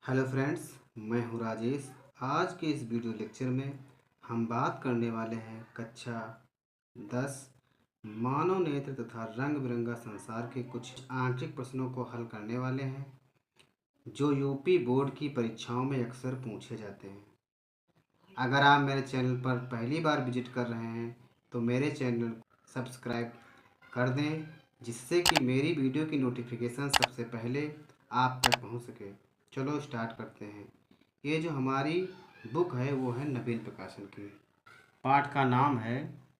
Hello friends, मैं हूं राजेश। आज के इस वीडियो लेक्चर में हम बात करने वाले हैं कक्षा 10 मानव नेत्र तथा रंग बिरंगा संसार के कुछ आंशिक प्रश्नों को हल करने वाले हैं जो यूपी बोर्ड की परीक्षाओं में अक्सर पूछे जाते हैं। अगर आप मेरे चैनल पर पहली बार विजिट कर रहे हैं तो मेरे चैनल को सब्सक्राइब कर दें, जिससे कि मेरी वीडियो की नोटिफिकेशन सबसे पहले आप तक पहुंच सके। चलो स्टार्ट करते हैं। ये जो हमारी बुक है वो है नवीन प्रकाशन की। पाठ का नाम है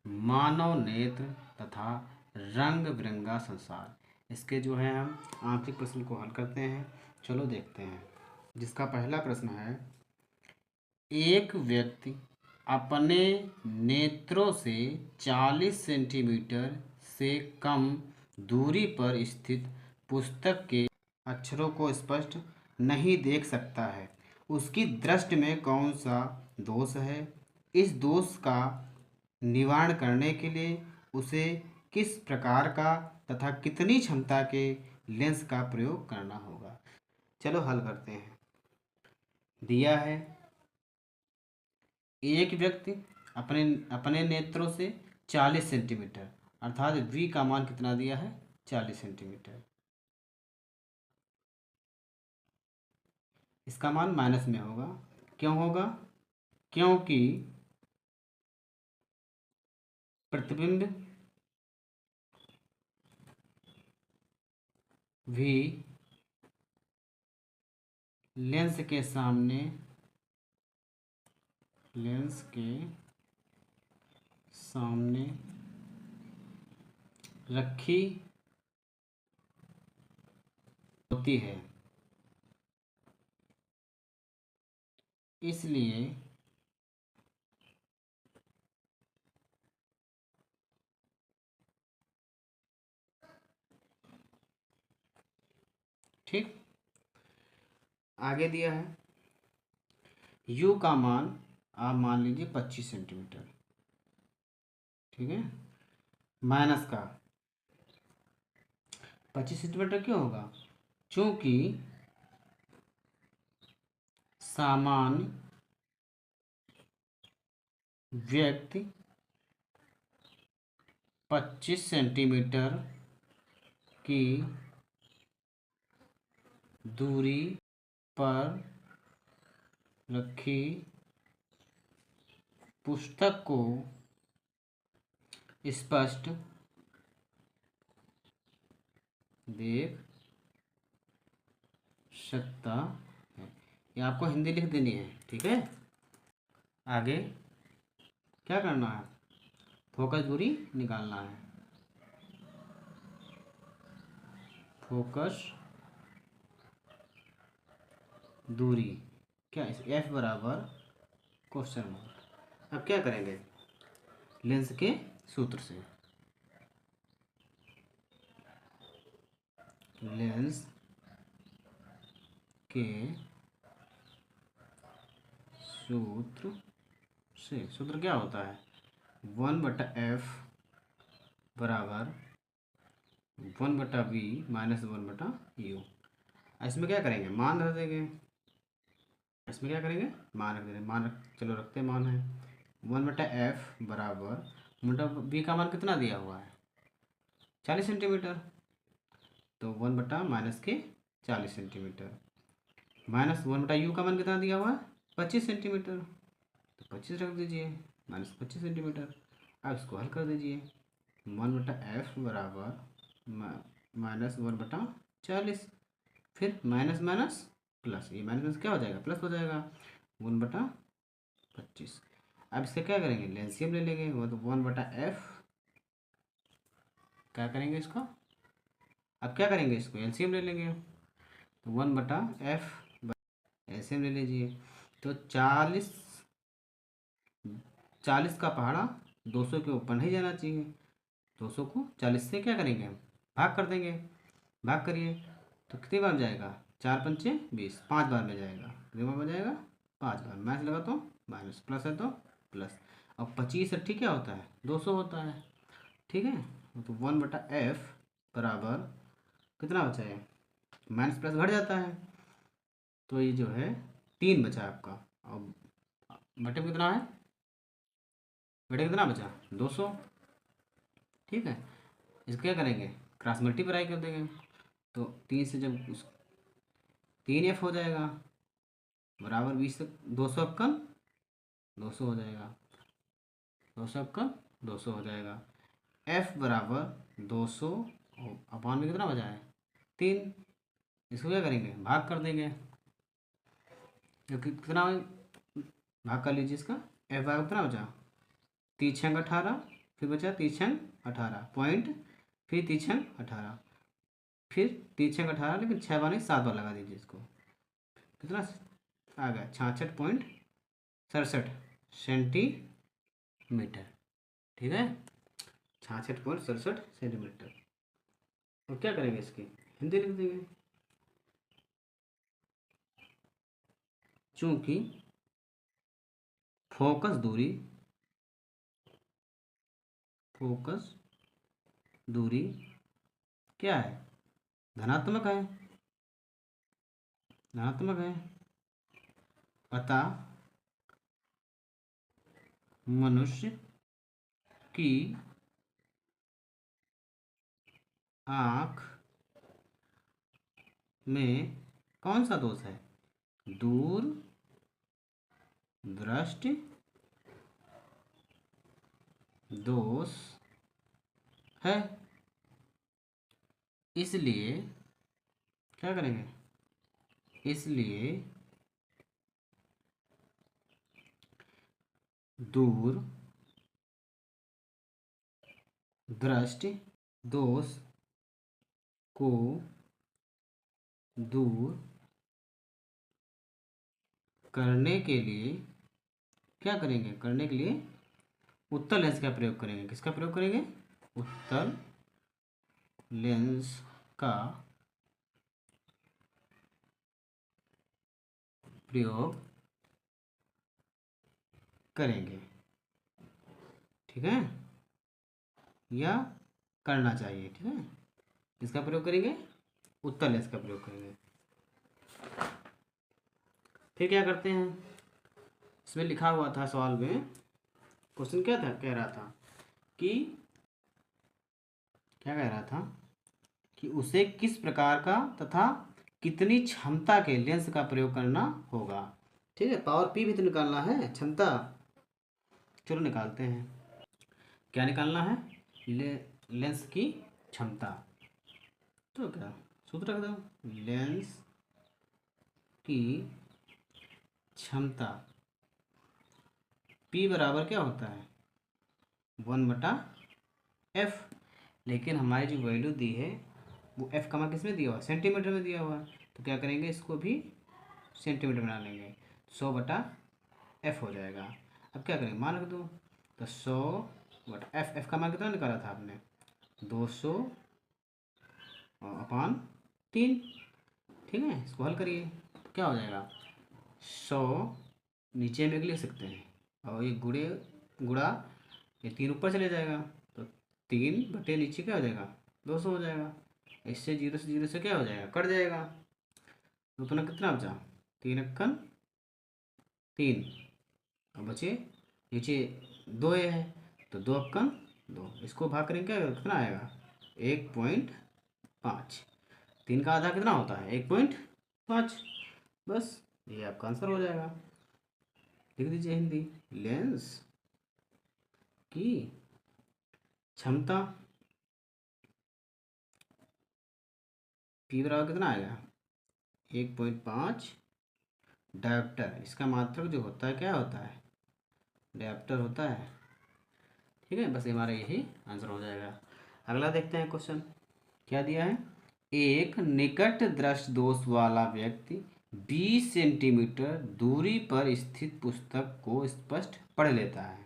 मानव नेत्र तथा रंग बिरंगा संसार। इसके जो है हम आंशिक प्रश्न को हल करते हैं। चलो देखते हैं। जिसका पहला प्रश्न है, एक व्यक्ति अपने नेत्रों से 40 सेंटीमीटर से कम दूरी पर स्थित पुस्तक के अक्षरों को स्पष्ट नहीं देख सकता है। उसकी दृष्टि में कौन सा दोष है? इस दोष का निवारण करने के लिए उसे किस प्रकार का तथा कितनी क्षमता के लेंस का प्रयोग करना होगा? चलो हल करते हैं। दिया है, एक व्यक्ति अपने अपने नेत्रों से 40 सेंटीमीटर अर्थात v का मान कितना दिया है? 40 सेंटीमीटर। इसका मान माइनस में होगा। क्यों होगा? क्योंकि प्रतिबिंब भी लेंस के सामने रखी होती है, इसलिए ठीक। आगे दिया है, u का मान आप मान लीजिए 25 सेंटीमीटर, ठीक है। माइनस का 25 सेंटीमीटर क्यों होगा? चूंकि सामान्य व्यक्ति 25 सेंटीमीटर की दूरी पर रखी पुस्तक को स्पष्ट देख सकता है। ये आपको हिंदी लिख देनी है, ठीक है। आगे क्या करना है? फोकस दूरी निकालना है। फोकस दूरी क्या है? एफ बराबर क्वेश्चन मार्क। अब क्या करेंगे? लेंस के सूत्र से लेंस के सूत्र क्या होता है? 1/f बराबर 1/v माइनस 1/u। इसमें क्या करेंगे? मान रख देंगे। इसमें क्या करेंगे? मान रख देंगे। चलो रखते हैं, मान है 1/f बराबर v का मान कितना दिया हुआ है? 40 सेंटीमीटर। तो 1 माइनस के 40 सेंटीमीटर माइनस 1/u का मान कितना दिया हुआ है? 25 सेंटीमीटर। तो 25 रख दीजिए, माइनस 25 सेंटीमीटर। अब इसको हल कर दीजिए। 1/f बराबर माइनस 1/40, फिर माइनस माइनस प्लस, ये माइनस माइनस क्या हो जाएगा? प्लस हो जाएगा। 1/25। अब इससे क्या करेंगे? लेंसियम ले लेंगे। वो तो 1/f क्या करेंगे इसको? अब क्या करेंगे? इसको एलसीएम ले लेंगे। तो 1/f एलसीएम ले लीजिए। तो 40 का पहाड़ा 200 के ऊपर नहीं जाना चाहिए। 200 को 40 से क्या करेंगे? हम भाग कर देंगे। भाग करिए तो कितनी बार जाएगा? 4×5 = 20, 5 बार में जाएगा। कितनी बार में जाएगा? 5 बार। माइनस लगा तो माइनस, प्लस है तो प्लस। अब 25 ठीक क्या होता है? 200 होता है, ठीक है। तो 1/f बराबर कितना बचा है? माइनस प्लस घट जाता है, तो ये जो है 3 बचा आपका। और बटे में कितना है, बटे कितना बचा 200। ठीक है, इसको क्या करेंगे, क्रॉस मल्टीप्लाई कर देंगे। तो 3 से जब उस 3f हो जाएगा बराबर 20 तक 200 अक्कल 200 हो जाएगा, 200 अक्कल 200 हो जाएगा। f बराबर 200 अपान में कितना बचा है 3। इसको क्या करेंगे, भाग कर देंगे। जो कितना भाग कर लीजिए इसका, f बराबर कितना बचा 3 छंग 18, फिर बचा 3 छंग 18 पॉइंट, फिर 3 छंग 18, फिर 3 छंग 18, लेकिन 6 बार नहीं 7 बार लगा दीजिए इसको। कितना आ गया 66.67 सेंटीमीटर। ठीक है, 66.67 सेंटीमीटर। और क्या करेंगे, इसकी हिंदी लिख देंगे। चूंकि फोकस दूरी क्या है, धनात्मक है, अतः मनुष्य की आँख में कौन सा दोष है, दूर दृष्टि दोष है। इसलिए क्या करेंगे, इसलिए दूर दृष्टि दोष को दूर करने के लिए क्या करेंगे, करने के लिए उत्तल लेंस का प्रयोग करेंगे। किसका प्रयोग करेंगे, उत्तल लेंस का प्रयोग करेंगे। ठीक है, या करना चाहिए। ठीक है, किसका प्रयोग करेंगे, उत्तल लेंस का प्रयोग करेंगे। फिर क्या करते हैं, इसमें लिखा हुआ था सवाल में, क्वेश्चन क्या था, कह रहा था कि क्या कह रहा था कि उसे किस प्रकार का तथा कितनी क्षमता के लेंस का प्रयोग करना होगा। ठीक है, पावर पी भी तो निकालना है, क्षमता। चलो निकालते हैं, क्या निकालना है, लेंस की क्षमता। तो क्या सूत्र रख दो, लेंस की क्षमता P बराबर क्या होता है 1/f। लेकिन हमारी जो वैल्यू दी है वो f का मान किस में दिया हुआ है, सेंटीमीटर में दिया हुआ है। तो क्या करेंगे, इसको भी सेंटीमीटर बना लेंगे, 100/f हो जाएगा। अब क्या करेंगे, मान रख दो, तो 100/f, f का मान कितना निकाला था आपने 200 अपान 3। ठीक है, इसको हल करिए तो क्या हो जाएगा, 100 नीचे में लिख सकते हैं, और ये गुड़ा ये 3 ऊपर चले जाएगा, तो 3 बटे नीचे क्या हो जाएगा 200 हो जाएगा। इससे 0 से क्या हो जाएगा, कट जाएगा। तो उतना कितना बचा 3 अक्कन 3, और बचे नीचे 2 है, तो 2 अक्कन 2, इसको भाग करेंगे क्या कितना आएगा 1.5। 3 का आधा कितना होता है 1.5। बस ये आपका आंसर हो जाएगा। लिख दीजिए हिंदी, लेंस की क्षमता P बराबर कितना आएगा 1.5 डायोप्टर। इसका मात्रक जो होता है क्या होता है, डायोप्टर होता है। ठीक है, बस हमारा यही आंसर हो जाएगा। अगला देखते हैं क्वेश्चन क्या दिया है, एक निकट दृष्टि दोष वाला व्यक्ति 20 सेंटीमीटर दूरी पर स्थित पुस्तक को स्पष्ट पढ़ लेता है।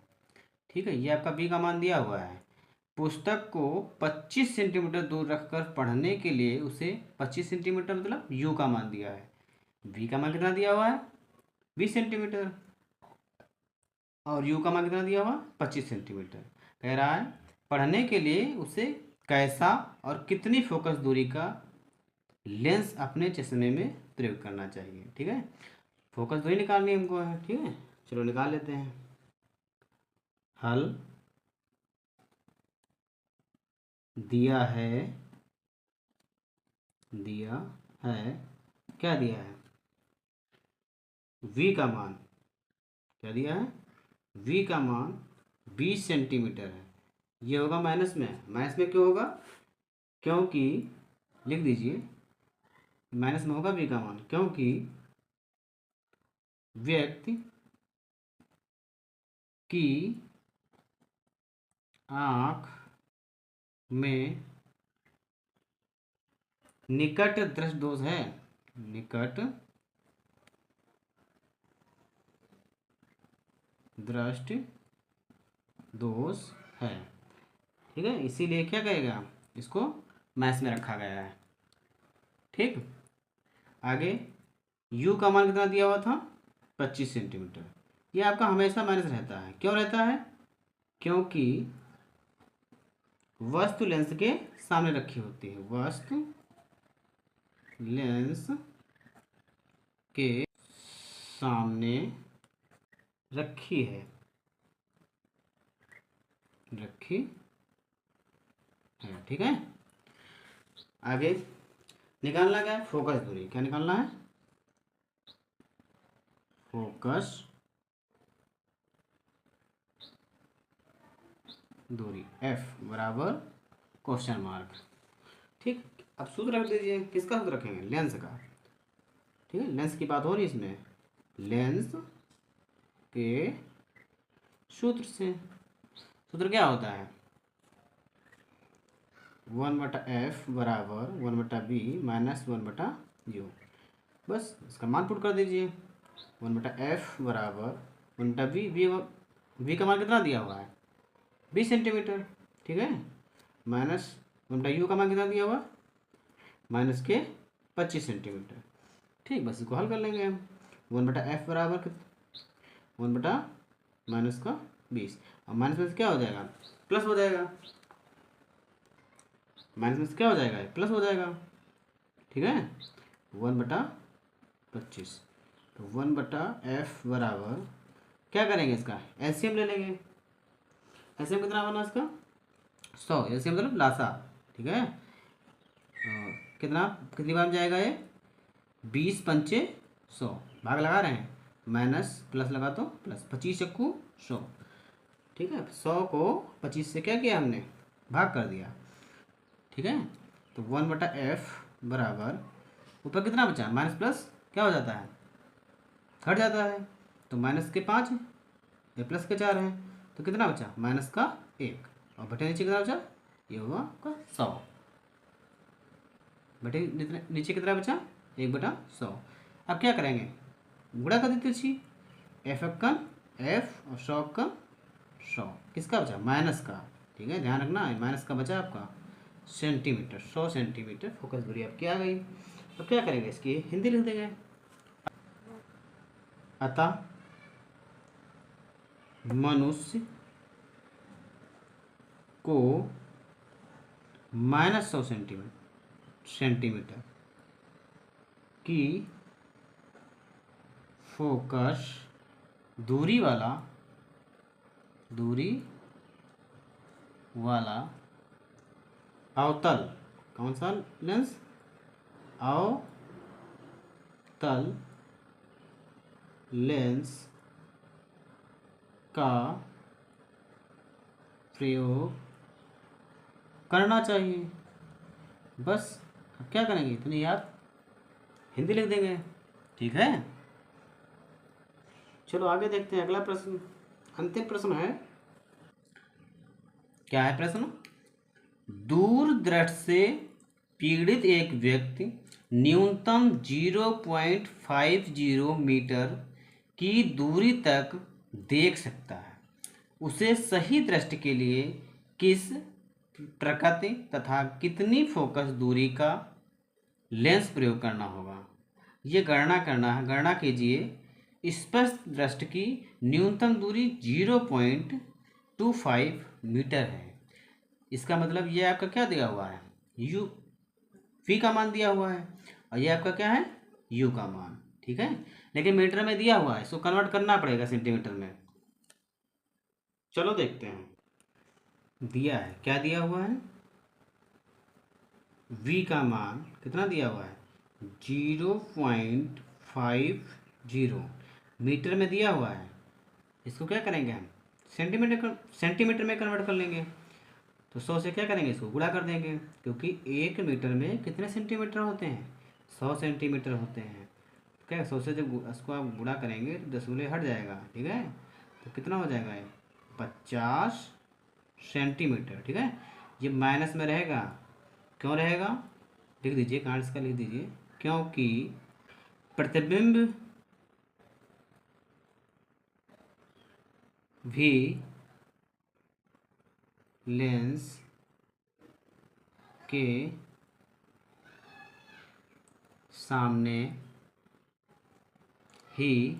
ठीक है, ये आपका बी का मान दिया हुआ है। पुस्तक को 25 सेंटीमीटर दूर रखकर पढ़ने के लिए उसे 25 सेंटीमीटर मतलब यू का मान दिया है। वी का मान कितना दिया हुआ है 20 सेंटीमीटर, और यू का मान कितना दिया हुआ 25 सेंटीमीटर। कह रहा है पढ़ने के लिए उसे कैसा और कितनी फोकस दूरी का लेंस अपने चश्मे में प्रयोग करना चाहिए। ठीक है, फोकस दूरी निकालनी हमको है। ठीक है, चलो निकाल लेते हैं। हल दिया है क्या दिया है? v का मान क्या दिया है? v का मान 20 सेंटीमीटर है। ये होगा माइनस में क्यों होगा? क्योंकि लिख दीजिए, माइनस में होगा v का मान क्योंकि व्यक्ति की आँख में निकट दृष्टि दोष है। निकट दृष्टि दोष है। ठीक है, इसीलिए क्या कहेगा, इसको मैथ्स में रखा गया है। ठीक, आगे u का मान कितना दिया हुआ था? 25 सेंटीमीटर। ये आपका हमेशा माइनस रहता है। क्यों रहता है? क्योंकि वस्तु लेंस के सामने रखी होती है। वस्तु लेंस के सामने रखी है। ठीक है, आगे निकालना क्या है? फोकस दूरी। क्या निकालना है? फोकस दूरी f बराबर क्वेश्चन मार्क। ठीक, अब सूत्र रख दीजिए। किसका सूत्र रखेंगे? लेंस का। ठीक है, लेंस की बात हो रही है इसमें, लेंस के सूत्र से। सूत्र क्या होता है? 1/f बराबर 1/b माइनस 1/u। बस इसका मान पुट कर दीजिए। 1/f बराबर 1/b। v का मान कितना दिया हुआ है? 20 सेंटीमीटर। ठीक है, माइनस 1/u का मान कितना दिया हुआ? माइनस के 25 सेंटीमीटर। ठीक, बस इसको हल कर लेंगे हम। 1/f बराबर 1 माइनस का 20, और माइनस में से क्या हो जाएगा? प्लस हो जाएगा। माइनस में से क्या हो जाएगा? प्लस हो जाएगा। ठीक है, 1/25। तो 1/f बराबर क्या करेंगे? इसका एलसीएम ले लेंगे। एलसीएम कितना बना इसका? 100। एलसीएम मतलब लासा। ठीक है, कितनी बार में जाएगा ये? 20 पंचे 100, भाग लगा रहे हैं, माइनस प्लस लगा तो प्लस, 25 चक्कू 100। ठीक है, 100 को 25 से क्या किया हमने? भाग कर दिया। ठीक है, तो 1/f बराबर ऊपर कितना बचा? माइनस प्लस क्या हो जाता है? हट जाता है। तो माइनस के 5 है, या प्लस के 4 है, तो कितना बचा? माइनस का 1, और बटे नीचे कितना बचा? ये हुआ आपका 100। बटे नीचे कितना बचा? 1/100। अब क्या करेंगे? गुणा कर देते छी। एफ अक्कन एफ और 100 अक्कन 100। किसका बचा? माइनस का। ठीक है, ध्यान रखना, माइनस का बचा आपका सेंटीमीटर। 100 सेंटीमीटर फोकस दूरी आपकी आ गई। तो क्या करेंगे? इसकी हिंदी लिख देंगे। अतः मनुष्य को माइनस 100 सेंटीमीटर की फोकस दूरी वाला अवतल, कौन सा लेंस? अवतल लेंस का प्रयोग करना चाहिए। बस अब क्या करेंगे? इतनी याद हिंदी लिख देंगे। ठीक है, चलो आगे देखते हैं। अगला प्रश्न, अंतिम प्रश्न है। क्या है प्रश्न? दूर दृष्टि से पीड़ित एक व्यक्ति न्यूनतम 0.50 मीटर की दूरी तक देख सकता है। उसे सही दृष्टि के लिए किस प्रकृति तथा कितनी फोकस दूरी का लेंस प्रयोग करना होगा? ये गणना करना है। गणना कीजिए। स्पष्ट दृष्टि की न्यूनतम दूरी 0.25 मीटर है। इसका मतलब ये आपका क्या दिया हुआ है? वी का मान दिया हुआ है और ये आपका क्या है, यू का मान। ठीक है, लेकिन मीटर में दिया हुआ है, इसको कन्वर्ट करना पड़ेगा सेंटीमीटर में। चलो देखते हैं। दिया है, क्या दिया हुआ है, v का मान कितना दिया हुआ है, 0.50 मीटर में दिया हुआ है। इसको क्या करेंगे हम, सेंटीमीटर में कन्वर्ट कर लेंगे। तो 100 से क्या करेंगे, इसको गुणा कर देंगे, क्योंकि 1 मीटर में कितने सेंटीमीटर होते हैं, 100 सेंटीमीटर होते हैं। क्या 100 से जब इसको आप गुणा करेंगे तो दशमलव हट जाएगा। ठीक है, तो कितना हो जाएगा ये, 50 सेंटीमीटर। ठीक है, ये माइनस में रहेगा, क्यों रहेगा, लिख दीजिए, कार्ड्स का लिख दीजिए, क्योंकि प्रतिबिंब भी लेंस के सामने ही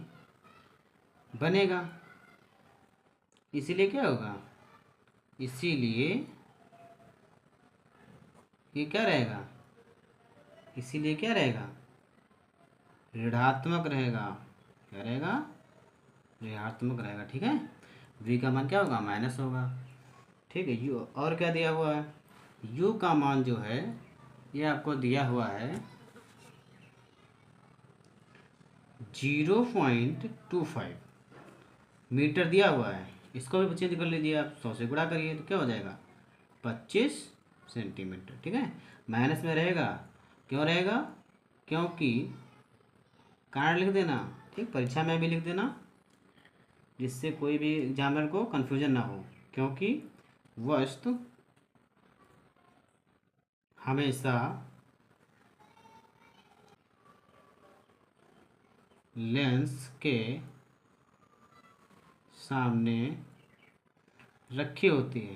बनेगा। इसीलिए क्या होगा, इसीलिए ये क्या रहेगा, इसीलिए क्या रहेगा, ऋणात्मक रहेगा। क्या रहेगा, ऋणात्मक रहेगा। ठीक है, v का मान क्या होगा, माइनस होगा। ठीक है, u और क्या दिया हुआ है, u का मान जो है ये आपको दिया हुआ है 0.25 मीटर दिया हुआ है। इसको भी चेंज कर लीजिए आप, 100 से गुणा करिए तो क्या हो जाएगा, 25 सेंटीमीटर। ठीक है, माइनस में रहेगा, क्यों रहेगा, क्योंकि कारण लिख देना, ठीक, परीक्षा में भी लिख देना, जिससे कोई भी एग्जामिनर को कन्फ्यूजन ना हो। क्योंकि वस्तु हमेशा लेंस के सामने रखी होती है।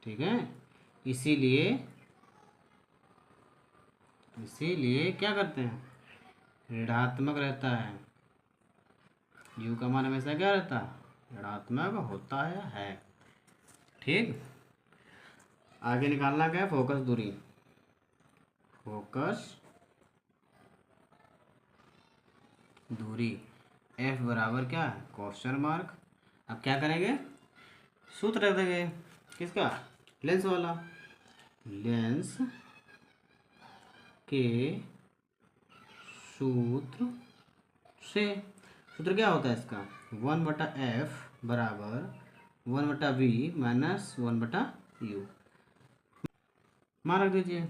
ठीक है, इसीलिए इसीलिए क्या करते हैं, ऋणात्मक रहता है। यू का मान हमेशा क्या रहता है, ऋणात्मक होता है। ठीक, आगे निकालना क्या है, फोकस दूरी, फोकस दूरी f बराबर क्या है, क्वेश्चन मार्क। अब क्या करेंगे, सूत्र रख देंगे, किसका, लेंस वाला, लेंस के सूत्र से। सूत्र क्या होता है इसका, 1/f बराबर 1/v माइनस 1/u। मान रख दीजिए,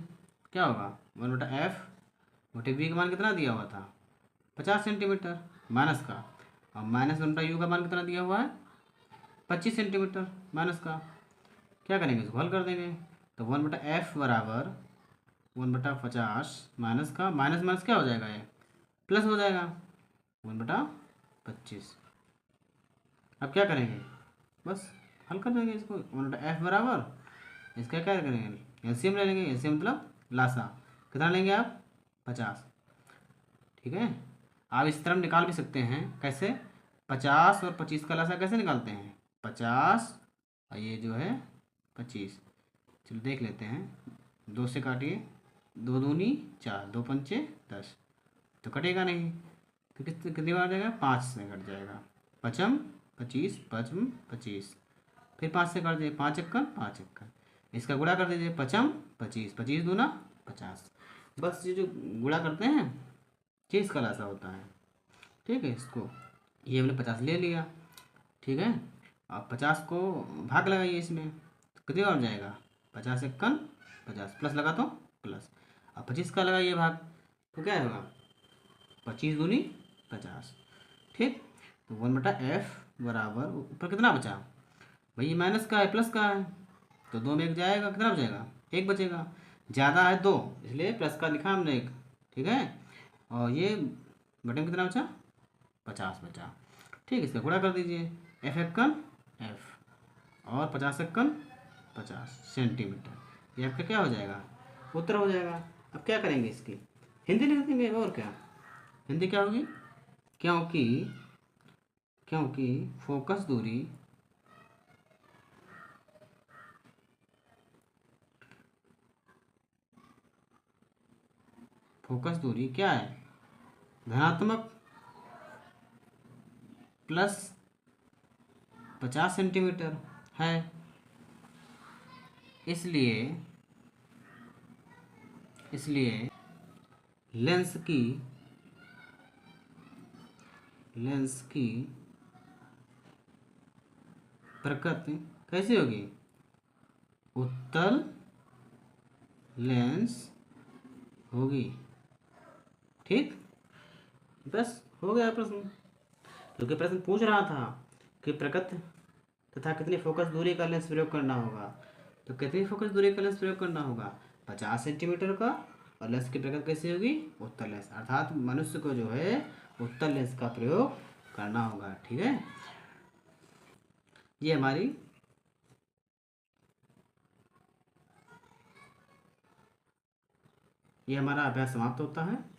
क्या होगा, 1/f/v का मान कितना दिया हुआ था, 50 सेंटीमीटर माइनस का, और माइनस 1/u का मान कितना दिया हुआ है, 25 सेंटीमीटर माइनस का। क्या करेंगे, इसको हल कर देंगे, तो 1/f बराबर 1/50 माइनस का, माइनस माइनस क्या हो जाएगा, ये प्लस हो जाएगा, 1/25। अब क्या करेंगे, बस हल कर देंगे इसको, 1/f बराबर, इसका क्या करेंगे, एलसीएम ले लेंगे, एलसीएम मतलब लासा, कितना लेंगे आप, 50। ठीक है, आप इस तरह निकाल भी सकते हैं, कैसे, 50 और 25 का लासा कैसे निकालते हैं, 50 और ये जो है 25। चलो देख लेते हैं, 2 से काटिए, 2 दूनी 4, 2 पंचे 10, तो कटेगा नहीं, तो कितनी बार आ जाएगा, 5 से कट जाएगा, पचम 25, पचम 25, फिर 5 से काट दीजिए, 5 एक्कन 5 एक्कन, इसका गुणा कर दीजिए, पचम 25, 25 दूना 50। बस ये जो गुणा करते हैं ये इसका लासा होता है। ठीक है, इसको ये हमने 50 ले लिया। ठीक है, अब 50 को भाग लगाइए इसमें, तो कितनी बार हो जाएगा, 50 एक्कन 50, प्लस लगा तो प्लस, अब 25 का लगाइए भाग, तो क्या होगा, 25 दूनी 50। ठीक, तो 1/f बराबर, ऊपर कितना बचा, भाई ये माइनस का है प्लस का है, तो 2 में 1 जाएगा, कितना बचेगा, 1 बचेगा, ज़्यादा है 2, इसलिए प्लस का लिखा हमने 1। ठीक है, और ये बटन कितना बचा, 50 बचा। ठीक, इसका गुणा कर दीजिए, f एक्कन f और 50 एक्कन 50 सेंटीमीटर, ये आपका क्या हो जाएगा, उत्तर हो जाएगा। अब क्या करेंगे, इसकी हिंदी लिख देंगे, और क्या हिंदी क्या होगी, क्योंकि क्योंकि फोकस दूरी फोकस दूरी क्या है, धनात्मक प्लस 50 सेंटीमीटर है। इसलिए लेंस की प्रकृति कैसी होगी, उत्तल लेंस होगी। ठीक, बस हो गया प्रश्न। क्योंकि प्रश्न पूछ रहा था कि प्रकृति तथा कितनी फोकस दूरी का लेंस प्रयोग करना होगा, तो कितनी फोकस दूरी का लेंस प्रयोग करना होगा, 50 सेंटीमीटर का। और लेंस की प्रकृति कैसी होगी, उत्तल लेंस, अर्थात मनुष्य को जो है उत्तल लेंस का प्रयोग करना होगा। ठीक है, ये हमारा अभ्यास समाप्त होता है।